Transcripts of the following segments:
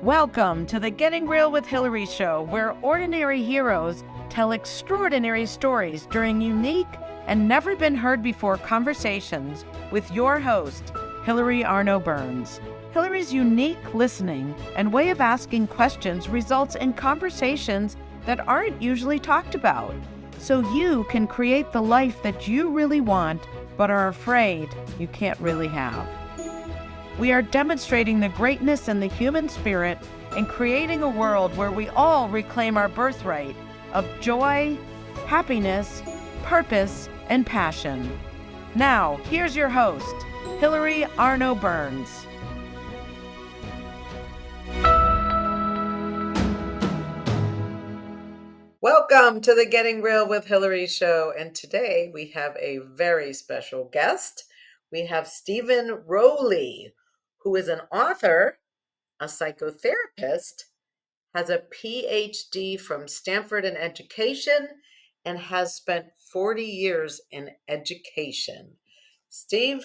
Welcome to the Getting Real with Hillary show, where ordinary heroes tell extraordinary stories during unique and never been heard before conversations with your host, Hilaryburns. Hillary's unique listening and way of asking questions results in conversations that aren't usually talked about, so you can create the life that you really want but are afraid you can't really have. We are demonstrating the greatness in the human spirit and creating a world where we all reclaim our birthright of joy, happiness, purpose, and passion. Now, here's your host, Hilaryburns. Welcome to the Getting Real with Hillary show, and today we have a very special guest. We have Stephen Rowley, who is an author, a psychotherapist, has a Ph.D. from Stanford in education, and has spent 40 years in education. Stephen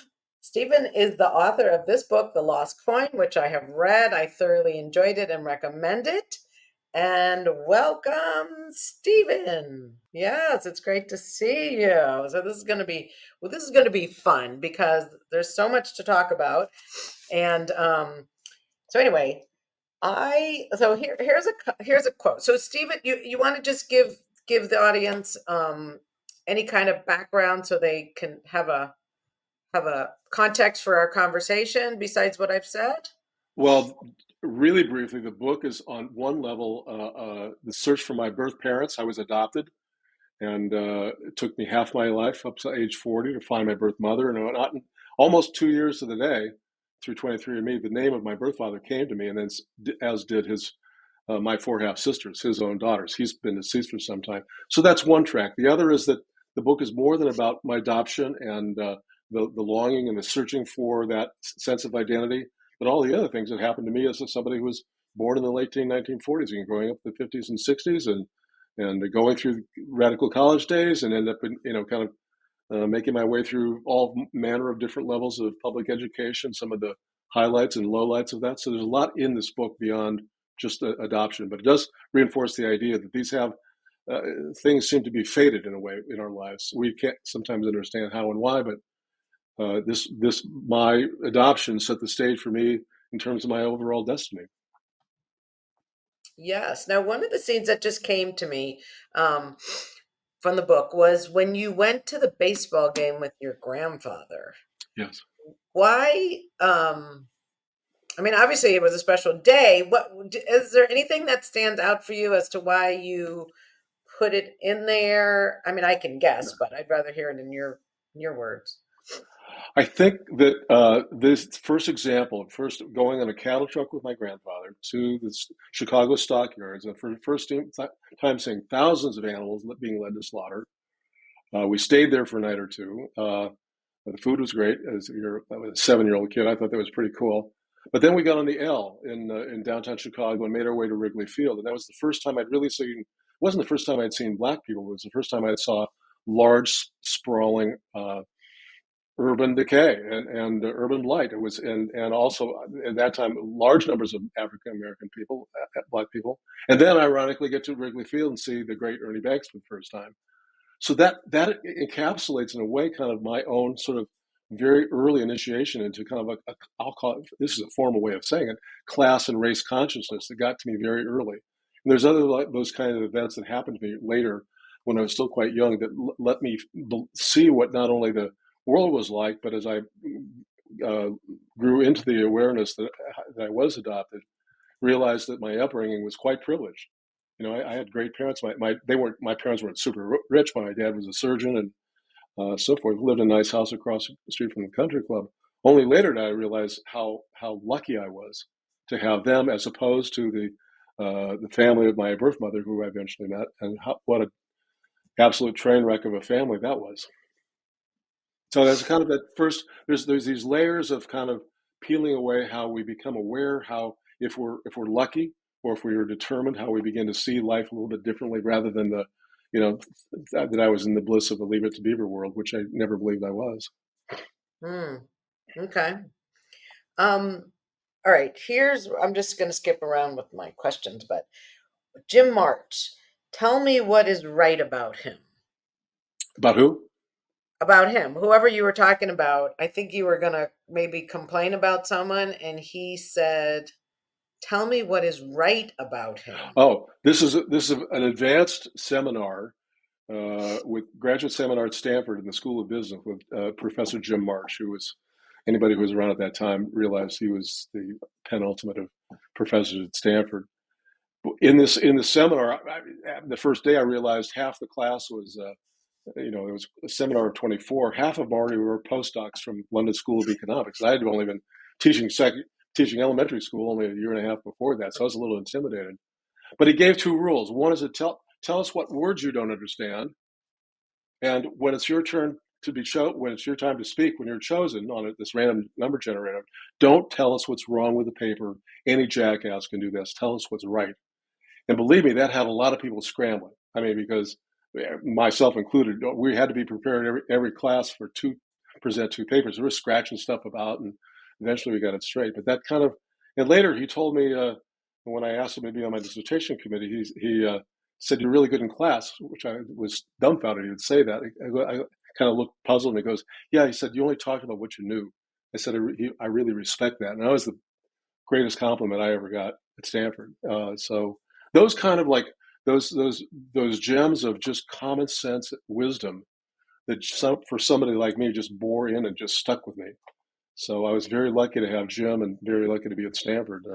is the author of this book, The Lost Coin, which I have read. I thoroughly enjoyed it and recommend it. And welcome, Stephen. Yes, it's great to see you. So this is going to be fun because there's so much to talk about. And so anyway, here's a quote. So Stephen, you want to just give the audience any kind of background so they can have a context for our conversation besides what I've said? Well, really briefly, the book is on one level, the search for my birth parents. I was adopted, and it took me half my life up to age 40 to find my birth mother. And not almost 2 years to the day through 23andMe, the name of my birth father came to me, and then as did his my four half sisters, his own daughters. He's been deceased for some time. So that's one track. The other is that the book is more than about my adoption and the longing and the searching for that sense of identity, but all the other things that happened to me as somebody who was born in the late 1940s and growing up in the 50s and 60s and going through radical college days and end up in, kind of making my way through all manner of different levels of public education, some of the highlights and lowlights of that. So there's a lot in this book beyond just adoption, but it does reinforce the idea that these have things seem to be fated in a way in our lives. We can't sometimes understand how and why, but my adoption set the stage for me in terms of my overall destiny. Yes. Now, one of the scenes that just came to me from the book was when you went to the baseball game with your grandfather. Yes. Why? I mean, obviously it was a special day. What is there anything that stands out for you as to why you put it in there? I mean, I can guess, but I'd rather hear it in your words. I think that this first going on a cattle truck with my grandfather to the Chicago stockyards, and for the first time seeing thousands of animals being led to slaughter. We stayed there for a night or two. The food was great. I was a 7-year-old kid. I thought that was pretty cool. But then we got on the L in downtown Chicago and made our way to Wrigley Field. And that was the first time I'd really seen, it wasn't the first time I'd seen black people. It was the first time I saw large, sprawling urban decay and urban blight. It was, and also at that time, large numbers of African-American people, black people. And then ironically get to Wrigley Field and see the great Ernie Banks for the first time. So that encapsulates in a way kind of my own sort of very early initiation into kind of I'll call it, this is a formal way of saying it, class and race consciousness that got to me very early. And there's other those kind of events that happened to me later when I was still quite young that let me see what not only the world was like, but as I grew into the awareness that I was adopted, realized that my upbringing was quite privileged. I had great parents. My parents weren't super rich, but my dad was a surgeon and so forth. We lived in a nice house across the street from the country club. Only later did I realize how lucky I was to have them, as opposed to the family of my birth mother, who I eventually met, and what an absolute train wreck of a family that was. So that's kind of at first. There's these layers of kind of peeling away how we become aware, how if we're lucky or if we were determined, how we begin to see life a little bit differently, rather than that I was in the bliss of a Leave It to Beaver world, which I never believed I was. Okay. Um, All right, I'm just going to skip around with my questions, but Jim March, tell me what is right about him. About who? About him, whoever you were talking about. I think you were going to maybe complain about someone, and he said, tell me what is right about him. Oh, this is an advanced seminar with graduate seminar at Stanford in the School of Business with Professor Jim March, who was anybody who was around at that time realized he was the penultimate of professors at Stanford. In the seminar, the first day I realized half the class was it was a seminar of 24. Half of them already were postdocs from London School of Economics. I had only been teaching teaching elementary school only a year and a half before that, so I was a little intimidated. But he gave two rules. One is to tell us what words you don't understand, and when it's your turn to when it's your time to speak, when you're chosen on this random number generator, don't tell us what's wrong with the paper. Any jackass can do this. Tell us what's right. And believe me, that had a lot of people scrambling. I mean, because myself included, we had to be prepared every class for present two papers. We were scratching stuff about, and eventually we got it straight. But that kind of, and later he told me when I asked him to be on my dissertation committee, he said, "You're really good in class," which I was dumbfounded he would say that. I kind of looked puzzled, and he goes, "Yeah," he said, "you only talked about what you knew." I said, "I really respect that," and that was the greatest compliment I ever got at Stanford. So those kind of like those gems of just common sense wisdom that for somebody like me just bore in and just stuck with me. So I was very lucky to have Jim and very lucky to be at Stanford.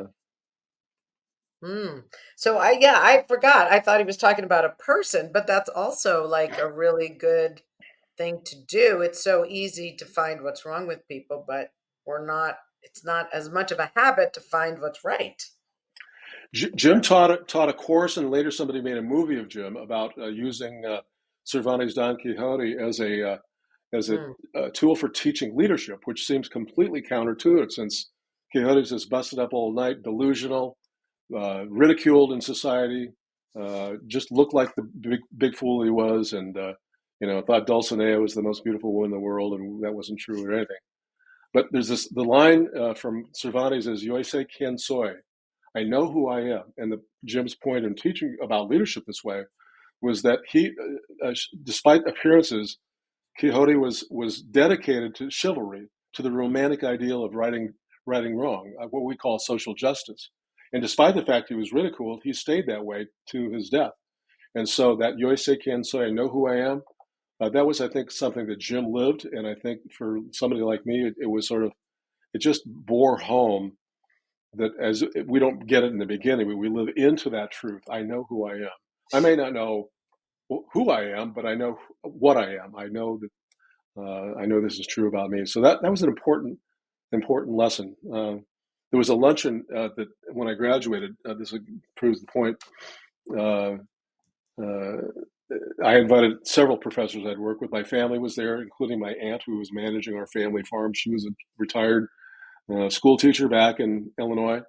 Hmm. So I forgot. I thought he was talking about a person, but that's also like a really good thing to do. It's so easy to find what's wrong with people, but it's not as much of a habit to find what's right. Jim taught a course, and later somebody made a movie of Jim about using Cervantes' Don Quixote as Hmm. a tool for teaching leadership, which seems completely counter to it, since Quixote's this busted up old knight, delusional, ridiculed in society, just looked like the big fool he was, and thought Dulcinea was the most beautiful woman in the world, and that wasn't true or anything. But there's the line from Cervantes is "Yo sé quién soy," I know who I am. And Jim's point in teaching about leadership this way was that despite appearances, Quixote was dedicated to chivalry, to the romantic ideal of righting wrong, what we call social justice. And despite the fact he was ridiculed, he stayed that way to his death. And so that "Yo sé quién soy," I know who I am, that was, I think, something that Jim lived. And I think for somebody like me, it was sort of, it just bore home that as we don't get it in the beginning, we live into that truth. I know who I am. I may not know who I am, but I know what I am. I know that I know this is true about me. So that was an important lesson. There was a luncheon that when I graduated. This proves the point. Uh, uh, I invited several professors I'd worked with. My family was there, including my aunt, who was managing our family farm. She was a retired school teacher back in Illinois.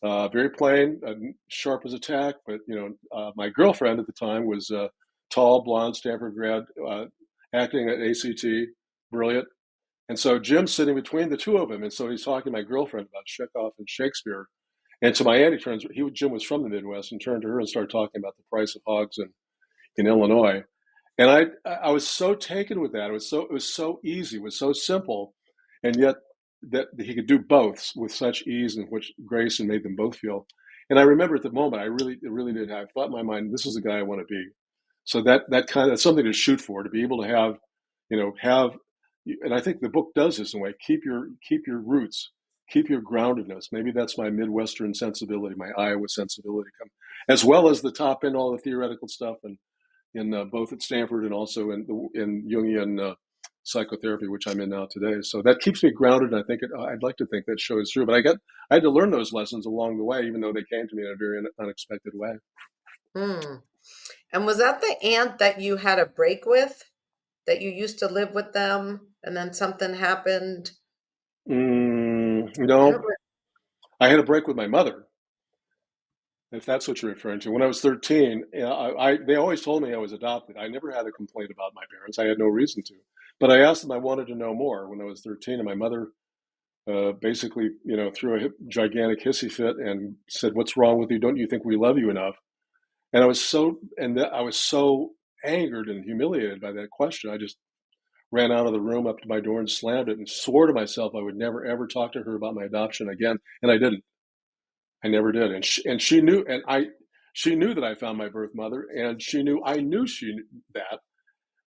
Very plain, sharp as a tack. But my girlfriend at the time was tall, blonde, Stanford grad, acting at ACT, brilliant. And so Jim's sitting between the two of them, and so he's talking to my girlfriend about Chekhov and Shakespeare. And to my aunt, Jim was from the Midwest, and turned to her and started talking about the price of hogs in Illinois. And I was so taken with that. It was so easy, it was so simple, and yet that he could do both with such ease and which grace, and made them both feel. And I remember at the moment, it really did. I thought in my mind, this is the guy I want to be. So that kind of something to shoot for, to be able to have, and I think the book does this in a way. Keep your roots, keep your groundedness. Maybe that's my Midwestern sensibility, my Iowa sensibility, as well as the top end, all the theoretical stuff, and in both at Stanford and also in Jungian psychotherapy, which I'm in now today. So that keeps me grounded, and I think I'd like to think that shows through. But I had to learn those lessons along the way, even though they came to me in a very unexpected way. Hmm. And was that the aunt that you had a break with? That you used to live with them and then something happened? I don't No, I had a break with my mother, if that's what you're referring to. When I was 13, they always told me I was adopted. I never had a complaint about my parents. I had no reason to. But I asked them, I wanted to know more when I was 13, and my mother basically, threw a gigantic hissy fit and said, "What's wrong with you? Don't you think we love you enough?" And I was so angered and humiliated by that question. I just ran out of the room up to my door and slammed it and swore to myself I would never ever talk to her about my adoption again. And I didn't. I never did. And she knew, she knew that I found my birth mother, and she knew I knew she knew that.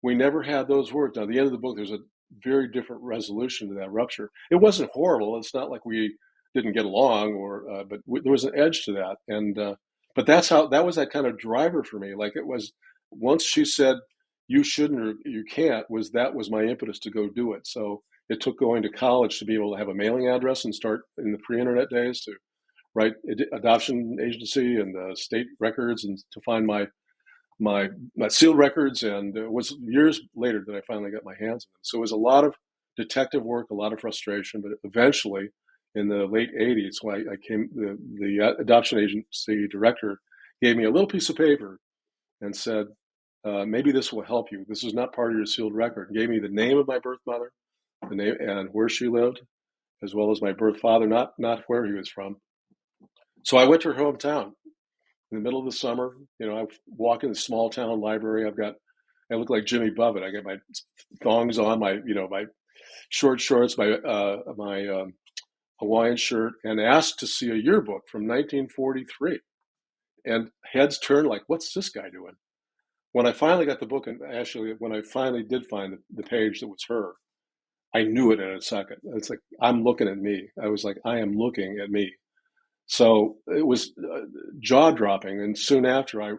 We never had those words. Now, at the end of the book, there's a very different resolution to that rupture. It wasn't horrible. It's not like we didn't get along, but there was an edge to that. And but that was that kind of driver for me. Like, it was, once she said you shouldn't or you can't, that was my impetus to go do it. So it took going to college to be able to have a mailing address and start in the pre-internet days to write adoption agency and state records and to find my sealed records. And it was years later that I finally got my hands on them. So it was a lot of detective work, a lot of frustration, but eventually in the late 80s, when I came, the adoption agency director gave me a little piece of paper and said, maybe this will help you. This is not part of your sealed record. And gave me the name of my birth mother, the name and where she lived, as well as my birth father, not where he was from. So I went to her hometown in the middle of the summer. I walk in the small town library. I look like Jimmy Buffett. I got my thongs on, my short shorts, my Hawaiian shirt, and asked to see a yearbook from 1943. And heads turned like, what's this guy doing? When I finally got the book, and actually when I finally did find the page that was her, I knew it in a second. It's like, I'm looking at me. I was like, I am looking at me. So it was jaw dropping. And soon after, I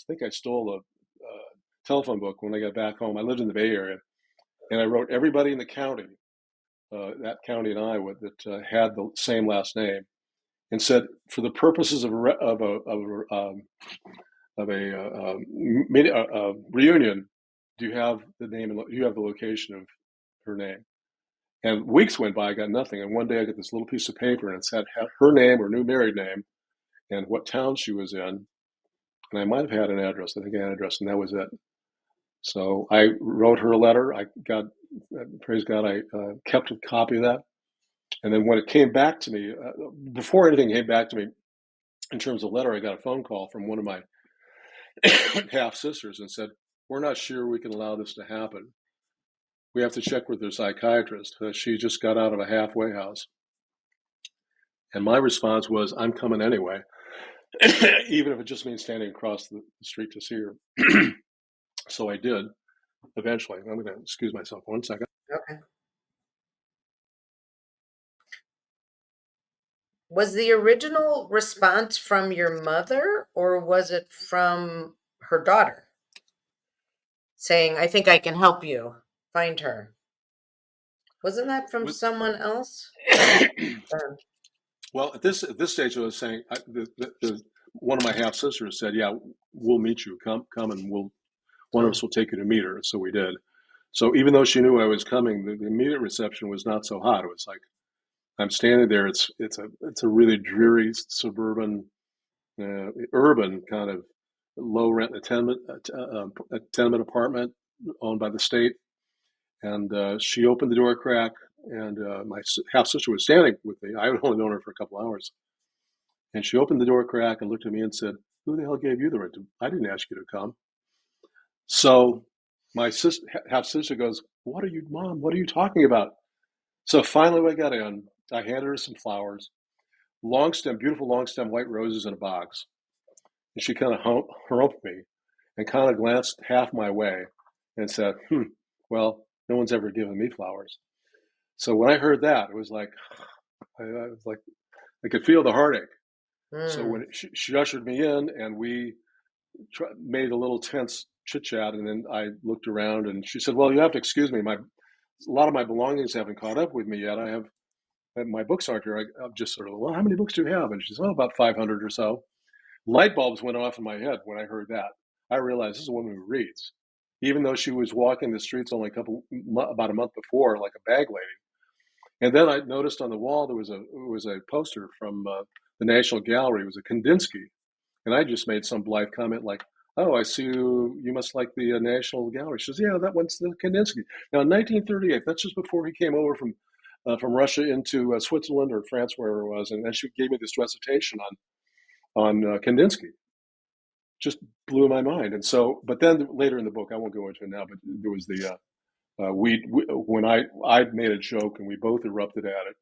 think I stole a telephone book when I got back home. I lived in the Bay Area, and I wrote everybody in the county, that county in Iowa that had the same last name, and said, for the purposes of a reunion, do you have the name and do you have the location of her name? And weeks went by, I got nothing. And one day I got this little piece of paper, and it said her name, her new married name, and what town she was in. And I might have had an address. I think I had an address, and that was it. So I wrote her a letter. Praise God, I kept a copy of that. And then when it came back to me, before anything came back to me in terms of letter, I got a phone call from one of my half sisters and said, "We're not sure we can allow this to happen. We have to check with their psychiatrist. She just got out of a halfway house." And my response was, "I'm coming anyway," even if it just means standing across the street to see her. So I did, eventually. I'm going to excuse myself 1 second. Okay. Was the original response from your mother, or was it from her daughter saying, "I think I can help you find her"? Wasn't that from someone else? Well, at this stage, I was saying, one of my half sisters said, "Yeah, we'll meet you. Come, and one of us will take you to meet her." So we did. So even though she knew I was coming, the immediate reception was not so hot. It was like, I'm standing there. It's a really dreary suburban, urban kind of low rent tenement apartment owned by the state. And she opened the door crack, and my half sister was standing with me. I had only known her for a couple hours, and she opened the door crack and looked at me and said, "Who the hell gave you the right to? I didn't ask you to come." So my half sister goes, Mom? What are you talking about?" So finally, when I got in, I handed her some flowers, beautiful long stem white roses in a box. And she kind of humped me and kind of glanced half my way and said, "Well, no one's ever given me flowers." So when I heard that, it was like, I could feel the heartache. So when she ushered me in, and we made a little tense chit chat, and then I looked around, and she said, "Well, you have to excuse me. A lot of my belongings haven't caught up with me yet. My books aren't here." I'm just sort of, "Well, how many books do you have?" And she said, "Oh, about 500 or so." Light bulbs went off in my head when I heard that. I realized this is a woman who reads, even though she was walking the streets only about a month before, like a bag lady. And then I noticed on the wall there was a poster from the National Gallery. It was a Kandinsky, and I just made some blithe comment like, "Oh, I see you must like the National Gallery." She says, "Yeah, that one's the Kandinsky." Now, in 1938, that's just before he came over from from Russia into Switzerland or France, wherever it was, and then she gave me this recitation on Kandinsky. Just blew my mind. And so, but then later in the book, I won't go into it now, but there was the we when I'd made a joke and we both erupted at it.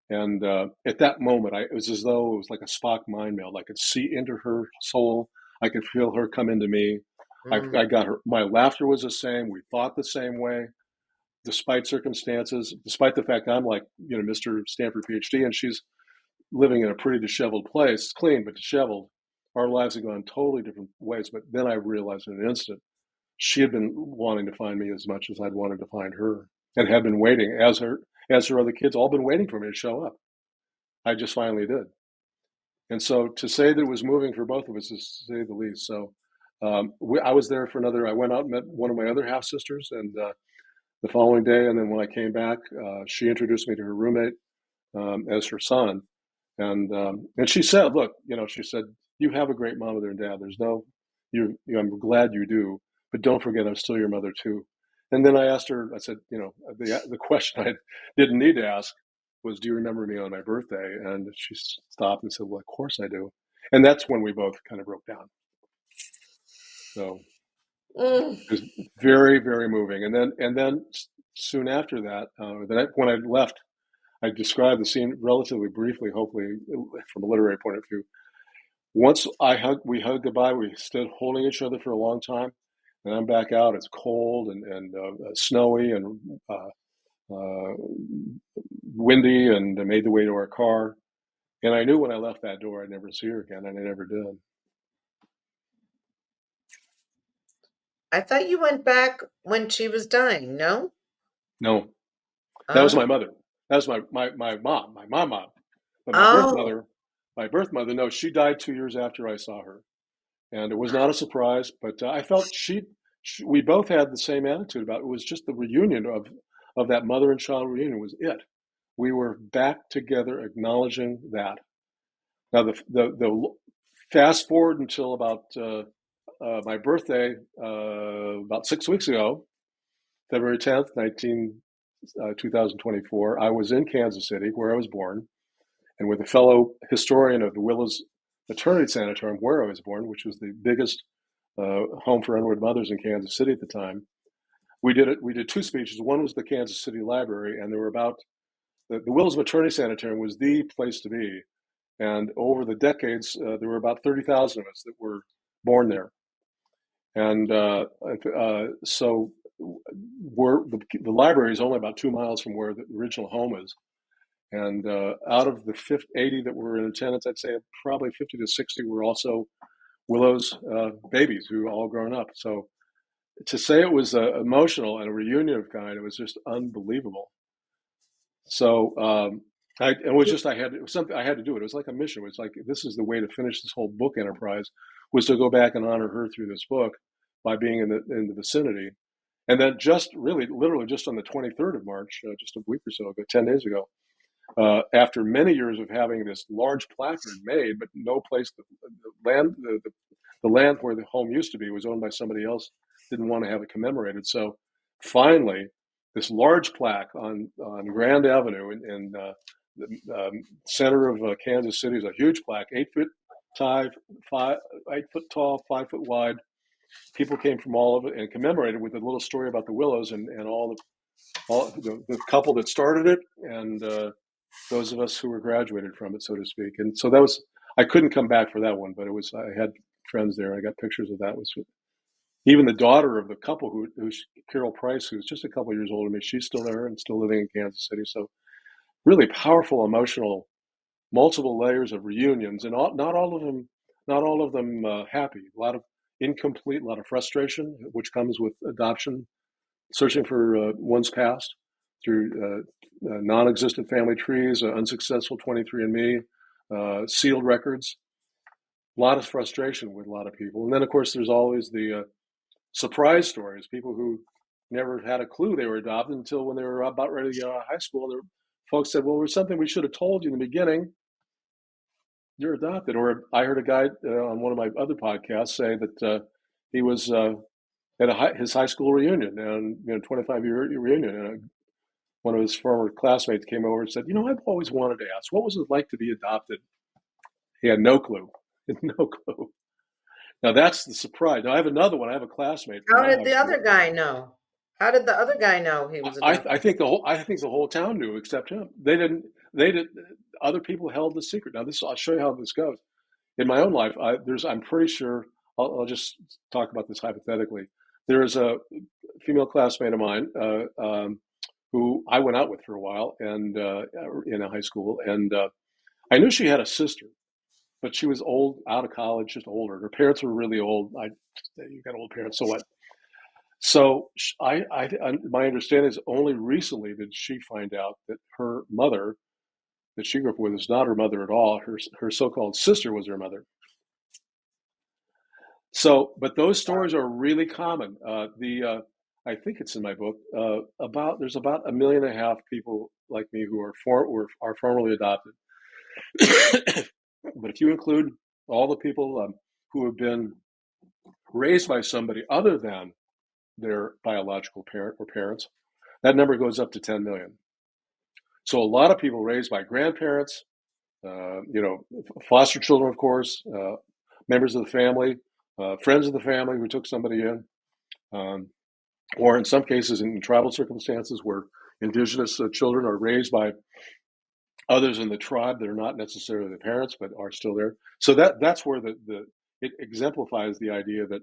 And at that moment, it was as though it was like a Spock mind meld. I could see into her soul. I could feel her come into me. I got her. My laughter was the same. We thought the same way, despite circumstances, despite the fact I'm like, Mr. Stanford Ph.D. and she's living in a pretty disheveled place, clean but disheveled. Our lives had gone totally different ways. But then I realized in an instant, she had been wanting to find me as much as I'd wanted to find her, and had been waiting, as her other kids all been waiting for me to show up. I just finally did. And so to say that it was moving for both of us is to say the least. So I was there for I went out and met one of my other half sisters, and the following day, and then when I came back, she introduced me to her roommate as her son. And she said, look, she said, you have a great mother and dad. There's no, I'm glad you do, but don't forget I'm still your mother too. And then I asked her, I said, the question I didn't need to ask was, do you remember me on my birthday? And she stopped and said, well, of course I do. And that's when we both kind of broke down. So it was very, very moving. And then soon after that, when I left, I described the scene relatively briefly, hopefully from a literary point of view. Once we hugged goodbye. We stood holding each other for a long time, and I'm back out. It's cold and snowy and windy, and I made the way to our car. And I knew when I left that door, I'd never see her again, and I never did. I thought you went back when she was dying, no? No, that was my mother. That was my mom, my mom. But my birth mother, no, she died 2 years after I saw her. And it was not a surprise, but I felt we both had the same attitude about it. It was just the reunion of that mother and child reunion was it. We were back together, acknowledging that. Now the fast forward until about my birthday, about 6 weeks ago, February 10th, 2024, I was in Kansas City, where I was born, and with a fellow historian of the Willows Maternity Sanatorium, where I was born, which was the biggest home for unwed mothers in Kansas City at the time. We did two speeches. One was the Kansas City Library, and there were the Willows Maternity Sanatorium was the place to be. And over the decades, there were about 30,000 of us that were born there. And so the library is only about 2 miles from where the original home is. And out of the 80 that were in attendance, I'd say probably 50 to 60 were also Willows babies who all grown up. So to say it was emotional and a reunion of kind, it was just unbelievable. So I had to do it. It was like a mission. It was like, this is the way to finish this whole book enterprise, was to go back and honor her through this book by being in the vicinity. And then literally just on the 23rd of March, just a week or so ago, 10 days ago, after many years of having this large placard made, but no place, the land where the home used to be was owned by somebody else, didn't want to have it commemorated. So finally, this large plaque on Grand Avenue in the center of Kansas City is a huge plaque, 8 foot tall, 5 foot wide. People came from all over and commemorated with a little story about the Willows and all the couple that started it, and those of us who were graduated from it, so to speak. And so I couldn't come back for that one, but I had friends there. I got pictures of that. It was even the daughter of the couple who's Carol Price, who's just a couple years older than me. She's still there and still living in Kansas City. So really powerful, emotional, multiple layers of reunions, and not all of them happy. A lot of incomplete, a lot of frustration, which comes with adoption, searching for one's past through non-existent family trees, unsuccessful 23andMe, sealed records. A lot of frustration with a lot of people. And then, of course, there's always the surprise stories, people who never had a clue they were adopted until when they were about ready to get out of high school. And folks said, well, there's something we should have told you in the beginning. You're adopted. Or I heard a guy on one of my other podcasts say that he was at his high school reunion, and 25-year reunion, and one of his former classmates came over and said, I've always wanted to ask, what was it like to be adopted? He had no clue. No clue. Now that's the surprise. Now I have another one. I have a classmate from How my did high the other school. guy know? How did the other guy know he was I adopted? think the whole town knew except him. They didn't. They did. Other people held the secret. Now I'll show you how this goes. In my own life, I'm pretty sure. I'll just talk about this hypothetically. There is a female classmate of mine who I went out with for a while, and in a high school, and I knew she had a sister, but she was old, out of college, just older. Her parents were really old. You got old parents, so what? So my understanding is only recently did she find out that her mother, that she grew up with, is not her mother at all. Her so-called sister was her mother. So, but those stories are really common. I think it's in my book. There's about 1.5 million people like me who are formerly adopted. But if you include all the people who have been raised by somebody other than their biological parent or parents, that number goes up to 10 million. So a lot of people raised by grandparents, foster children, of course, members of the family, friends of the family who took somebody in, or in some cases in tribal circumstances where indigenous children are raised by others in the tribe that are not necessarily the parents but are still there. So that's where it exemplifies the idea that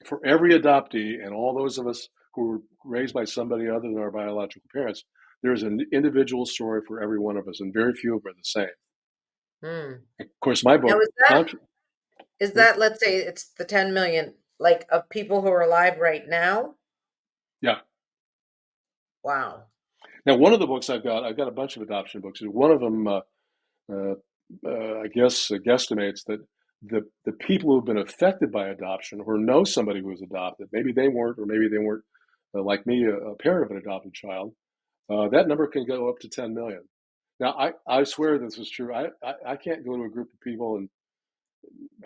for every adoptee and all those of us who were raised by somebody other than our biological parents, there's an individual story for every one of us, and very few of them are the same. Hmm. Of course, my Now, book, is that, let's say it's the 10 million, like, of people who are alive right now? yeah. Wow. Now, one of the books I've got a bunch of adoption books. One of them, I guess, guesstimates that the people who've been affected by adoption or know somebody who was adopted, maybe they weren't, or maybe they weren't like me, a parent of an adopted child, that number can go up to 10 million. Now, I swear this is true. I can't go to a group of people and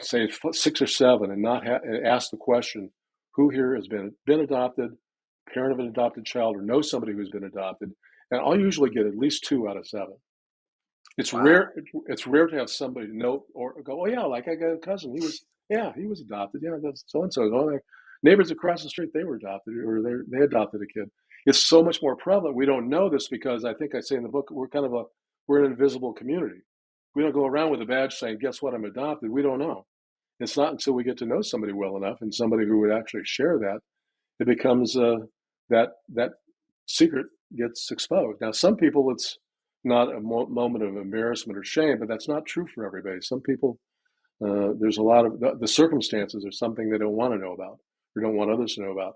say 6 or 7 and not and ask the question, who here has been adopted, parent of an adopted child, or knows somebody who's been adopted, and I'll usually get at least 2 out of 7. It's Wow. rare. It's rare to have somebody know or go, oh yeah, like I got a cousin. He was adopted. Yeah, that's so and so. Oh, my neighbors across the street, they were adopted, or they adopted a kid. It's so much more prevalent. We don't know this because I think I say in the book we're an invisible community. We don't go around with a badge saying, "Guess what? I'm adopted." We don't know. It's not until we get to know somebody well enough and somebody who would actually share that, it becomes that secret gets exposed. Now, some people it's not a moment of embarrassment or shame, but that's not true for everybody. Some people, there's a lot of the circumstances are something they don't want to know about or don't want others to know about.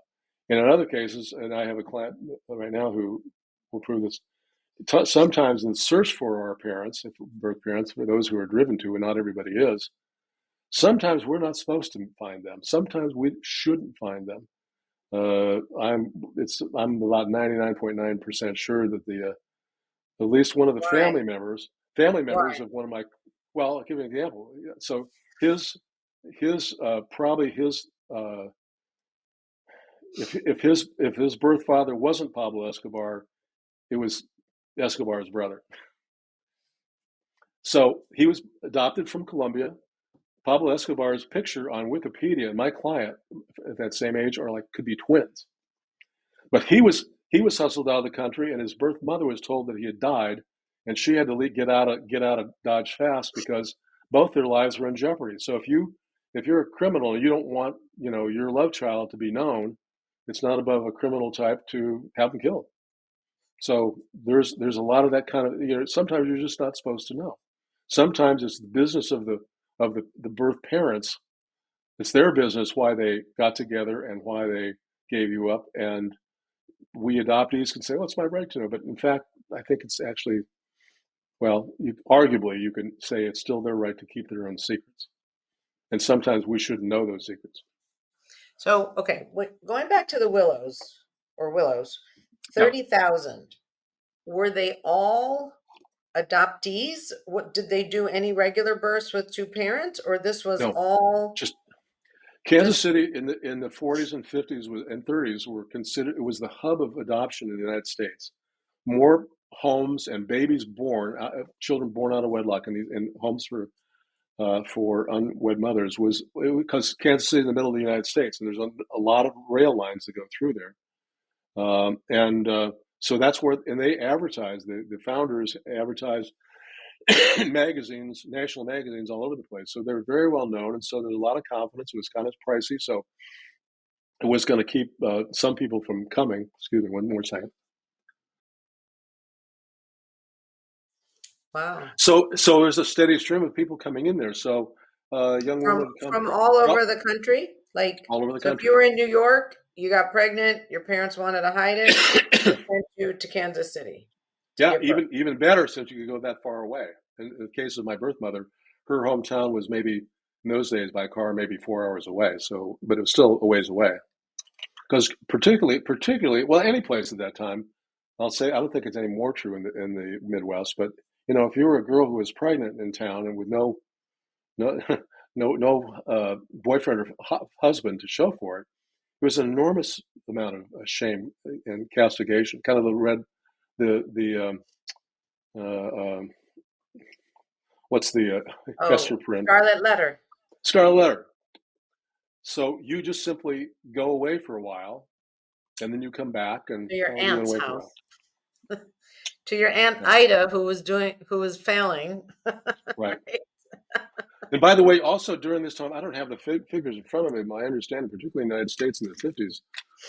And in other cases, and I have a client right now who will prove this. Sometimes in search for our parents, birth parents, for those who are driven to, and not everybody is, sometimes we're not supposed to find them. Sometimes we shouldn't find them. I'm about 99.9% sure that at least one of the Why? family members Why? of one of my, well, I'll give you an example. So his probably his if his birth father wasn't Pablo Escobar, it was Escobar's brother. So he was adopted from Colombia. Pablo Escobar's picture on Wikipedia and my client at that same age are like could be twins. But he was hustled out of the country, and his birth mother was told that he had died, and she had to get out of Dodge fast because both their lives were in jeopardy. So if you're a criminal and you don't want your love child to be known, it's not above a criminal type to have them killed. So there's a lot of that kind of sometimes you're just not supposed to know. Sometimes it's the business of the birth parents. It's their business why they got together and why they gave you up, and we adoptees can say, "Well, it's my right to know," but in fact, I think it's actually, well, arguably, you can say it's still their right to keep their own secrets, and sometimes we shouldn't know those secrets. So, okay, going back to the Willows, Yeah, 30,000, were they all adoptees? What did they do any regular births with two parents, or this was no, all just Kansas just City in the 40s and 50s and 30s were considered. It was the hub of adoption in the United States. more homes and babies born, children born out of wedlock in homes for unwed mothers was because Kansas City is in the middle of the United States, and there's a lot of rail lines that go through there. So that's where, and they advertise, the founders advertise in magazines, national magazines all over the place. So they're very well known. And so there's a lot of confidence. It was kind of pricey. So it was going to keep some people from coming. Excuse me, one more second. Wow. So there's a steady stream of people coming in there. So young women come From all over the country? Like, all over the so if country. you were in New York, you got pregnant, your parents wanted to hide it, they sent you to Kansas City. Yeah, even better since you could go that far away. In the case of my birth mother, her hometown was maybe in those days by car maybe 4 hours away. So, but it was still a ways away. Because particularly, well, any place at that time, I'll say I don't think it's any more true in the Midwest. But if you were a girl who was pregnant in town and with no boyfriend or husband to show for it, it was an enormous amount of shame and castigation. Kind of what's the Esther print? Scarlet Letter. Scarlet Letter. So you just simply go away for a while, and then you come back and To your aunt's away house. To your Aunt Yeah. Ida, who was failing. Right. And by the way, also during this time, I don't have the figures in front of me. My understanding, particularly in the United States in the 50s,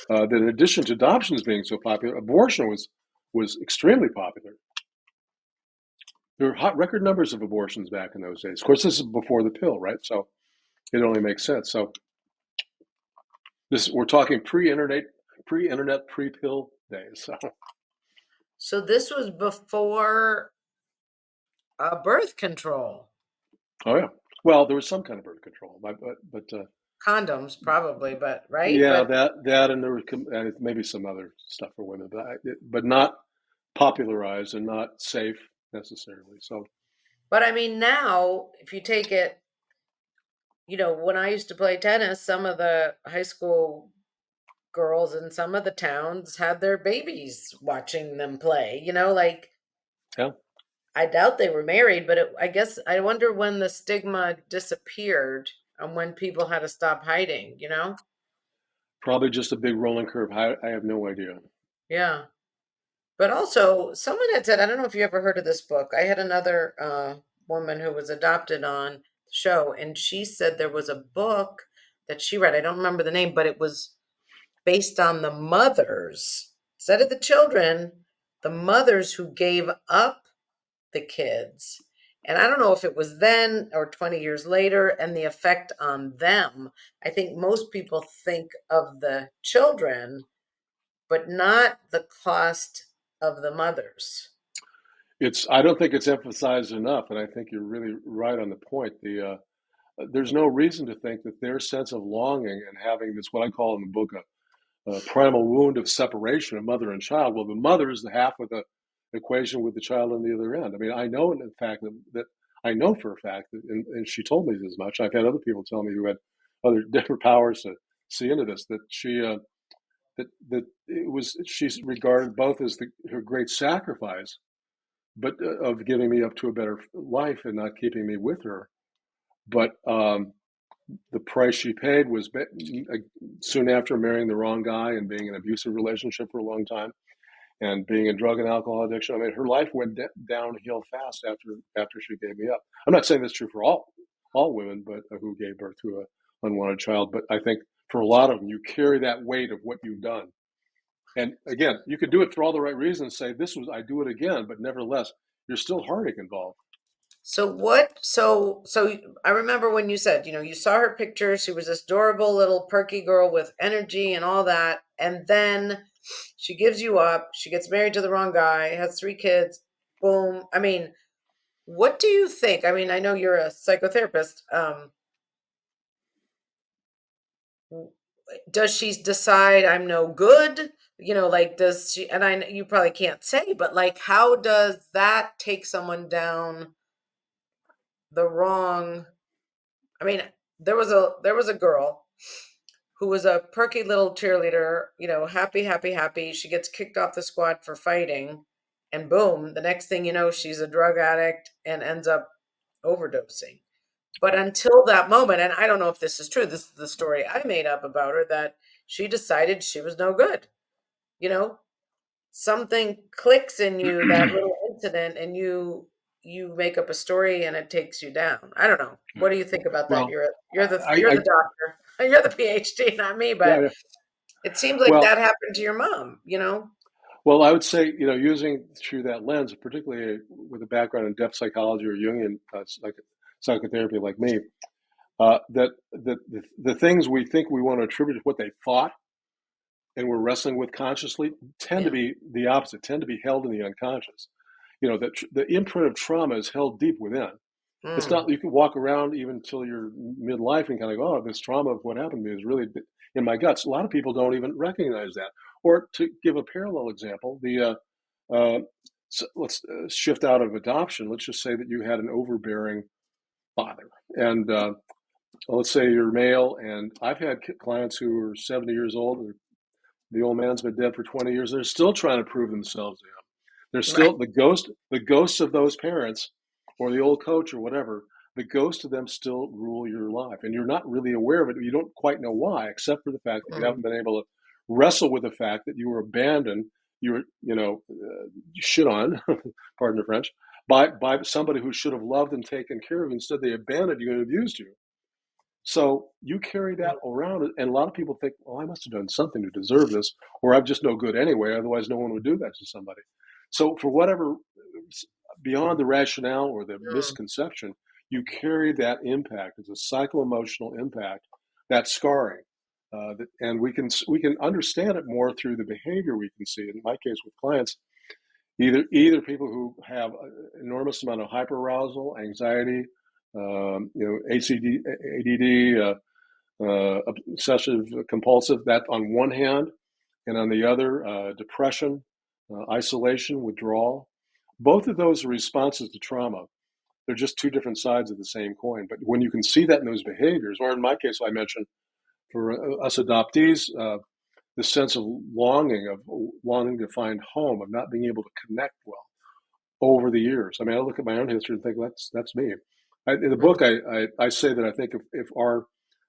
that in addition to adoptions being so popular, abortion was extremely popular. There were hot record numbers of abortions back in those days. Of course, this is before the pill, right? So it only makes sense. So we're talking pre-internet, pre-pill days. So this was before birth control. Oh yeah. Well, there was some kind of birth control, but condoms probably, but right? Yeah, but, that, and there were maybe some other stuff for women, but not popularized and not safe necessarily. So, but I mean, now if you take it, when I used to play tennis, some of the high school girls in some of the towns had their babies watching them play. Like, yeah, I doubt they were married, but I guess I wonder when the stigma disappeared and when people had to stop hiding. probably just a big rolling curve. I have no idea. Yeah. But also, someone had said, I don't know if you ever heard of this book. I had another woman who was adopted on the show, and she said there was a book that she read. I don't remember the name, but it was based on the mothers, instead of the children, the mothers who gave up the kids. And I don't know if it was then or 20 years later and the effect on them. I think most people think of the children, but not the cost of the mothers. I don't think it's emphasized enough, and I think you're really right on the point. There's no reason to think that their sense of longing and having this, what I call in the book, a primal wound of separation of mother and child. Well, the mother is the half of the equation with the child on the other end. I mean, I know in fact that I know for a fact that, and she told me as much. I've had other people tell me who had other different powers to see into this, that she's regarded both as her great sacrifice, but of giving me up to a better life and not keeping me with her. But the price she paid was soon after marrying the wrong guy and being in an abusive relationship for a long time and being in drug and alcohol addiction. I mean, her life went downhill fast after she gave me up. I'm not saying that's true for all women, but who gave birth to an unwanted child. But I think for a lot of them, you carry that weight of what you've done. And again, you could do it for all the right reasons. Say I do it again, but nevertheless, there's still heartache involved. So I remember when you said, you saw her picture, she was this adorable little perky girl with energy and all that. And then she gives you up, she gets married to the wrong guy, has 3 kids, boom. I mean, what do you think? I mean, I know you're a psychotherapist. Does she decide I'm no good? Like, does she, and you probably can't say, but like, how does that take someone down the wrong? I mean, there was a girl who was a perky little cheerleader, happy, happy, happy. She gets kicked off the squad for fighting. And boom, the next thing you know, she's a drug addict and ends up overdosing. But until that moment, and I don't know if this is true, this is the story I made up about her, that she decided she was no good. You know, something clicks in you, that little incident, and you make up a story and it takes you down. I don't know. What do you think about that? Well, You're the I doctor. You're the PhD, not me, yeah, but yeah. it seems like Well, that happened to your mom, you know? well, I would say, using through that lens, particularly with a background in depth psychology or Jungian psychotherapy like me, that the things we think we want to attribute to what they thought and we're wrestling with consciously tend to Yeah. be the opposite, tend to be held in the unconscious. That the imprint of trauma is held deep within. It's Mm, not, you can walk around even until you're midlife and kind of go, oh, this trauma of what happened to me is really in my guts. A lot of people don't even recognize that. Or to give a parallel example, so let's shift out of adoption. Let's just say that you had an overbearing father, and let's say you're male. And I've had clients who are 70 years old. The old man's been dead for 20 years. They're still trying to prove themselves to him. They're right. still the ghosts of those parents or the old coach or whatever, the ghosts of them still rule your life. And you're not really aware of it. You don't quite know why, except for the fact that you haven't Mm, been able to wrestle with the fact that you were abandoned, you were, shit on, pardon the French, by somebody who should have loved and taken care of you. Instead, they abandoned you and abused you. So you carry mm, that around, and a lot of people think, "Oh, I must have done something to deserve this, or I'm just no good anyway. Otherwise, no one would do that to somebody." So, for whatever beyond the rationale or the mm, misconception, you carry that impact. It's a psycho-emotional impact, that scarring, and we can understand it more through the behavior we can see. In my case, with clients, either people who have an enormous amount of hyperarousal, anxiety, ACD, ADD, obsessive compulsive, that on one hand, and on the other, depression, isolation, withdrawal. Both of those are responses to trauma. They're just two different sides of the same coin. But when you can see that in those behaviors, or in my case, I mentioned for us adoptees, the sense of wanting to find home, of not being able to connect well over the years. I mean, I look at my own history and think that's me. In the book, mm. I say that I think if our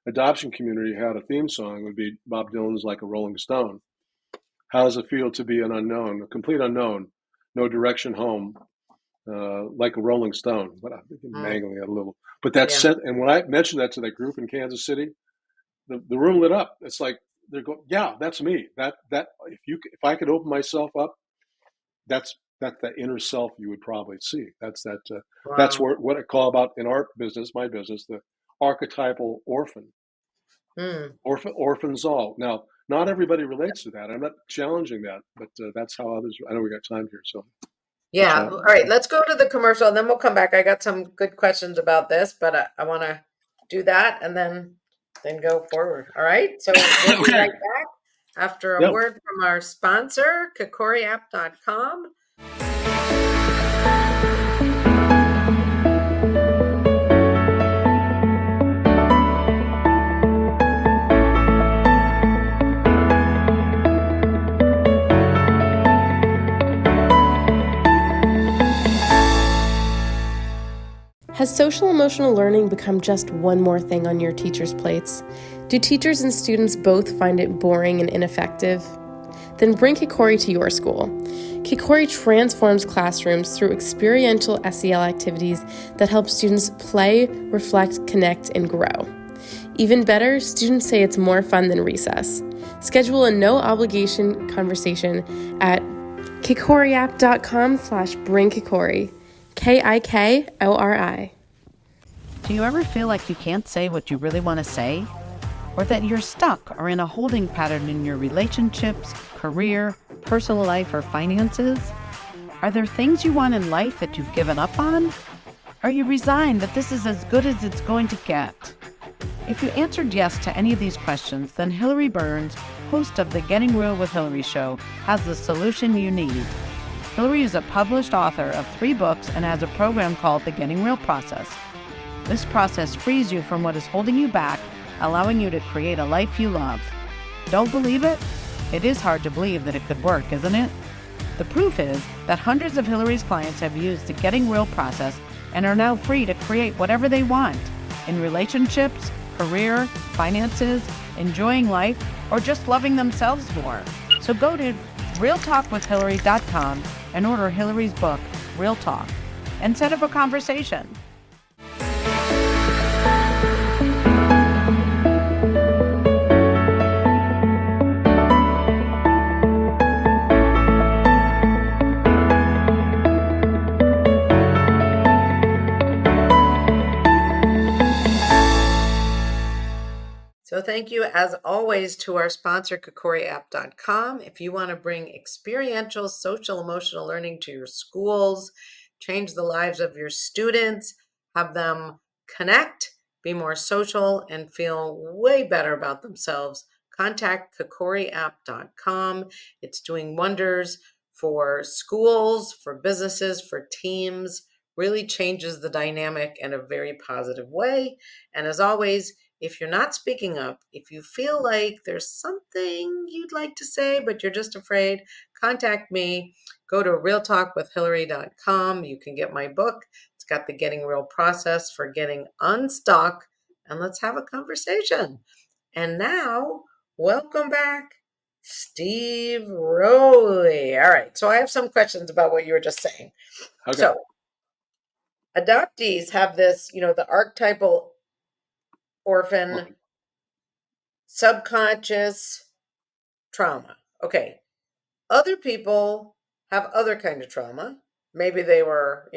adoption community had a theme song, it would be Bob Dylan's "Like a Rolling Stone." How does it feel to be an unknown, a complete unknown, no direction home, like a Rolling Stone? But I'm Mm, mangling it a little. But that's yeah. set. And when I mentioned that to that group in Kansas City, the room lit up. It's like they're going, "Yeah, that's me. That if I could open myself up, that's that inner self you would probably see. That's Wow. what I call about in our business, my business, the archetypal orphan, Mm. orphans all. Now, not everybody relates to that. I'm not challenging that, but that's how others. I know we got time here, so we'll Yeah. chat. All right. Let's go to the commercial and then we'll come back. I got some good questions about this, but I want to do that and then go forward. All right. So we'll be Okay. right back after a Yeah. word from our sponsor, kikoriapp.com. Has social emotional learning become just one more thing on your teachers' plates? Do teachers and students both find it boring and ineffective? Then bring Kikori to your school. Kikori transforms classrooms through experiential SEL activities that help students play, reflect, connect, and grow. Even better, students say it's more fun than recess. Schedule a no-obligation conversation at kikoriapp.com/bringkikori. KIKORI. Do you ever feel like you can't say what you really want to say? Or that you're stuck or in a holding pattern in your relationships, career, personal life, or finances? Are there things you want in life that you've given up on? Are you resigned that this is as good as it's going to get? If you answered yes to any of these questions, then Hilary Burns, host of the Getting Real with Hilary show, has the solution you need. Hilary is a published author of 3 books and has a program called the Getting Real process. This process frees you from what is holding you back, allowing you to create a life you love. Don't believe it? It is hard to believe that it could work, isn't it? The proof is that hundreds of Hilary's clients have used the Getting Real process and are now free to create whatever they want in relationships, career, finances, enjoying life, or just loving themselves more. So go to realtalkwithhilary.com and order Hilary's book, Real Talk, and set up a conversation. So thank you, as always, to our sponsor, KakoriApp.com. If you want to bring experiential social emotional learning to your schools, change the lives of your students, have them connect, be more social, and feel way better about themselves, contact KakoriApp.com. It's doing wonders for schools, for businesses, for teams, really changes the dynamic in a very positive way. And as always, if you're not speaking up, if you feel like there's something you'd like to say, but you're just afraid, contact me. Go to realtalkwithhilary.com. You can get my book. It's got the Getting Real process for getting unstuck, and let's have a conversation. And now, welcome back, Steve Rowley. All right, so I have some questions about what you were just saying. Okay. So, adoptees have this, the archetypal orphan, Right. subconscious trauma. Okay. Other people have other kind of trauma. Maybe they were,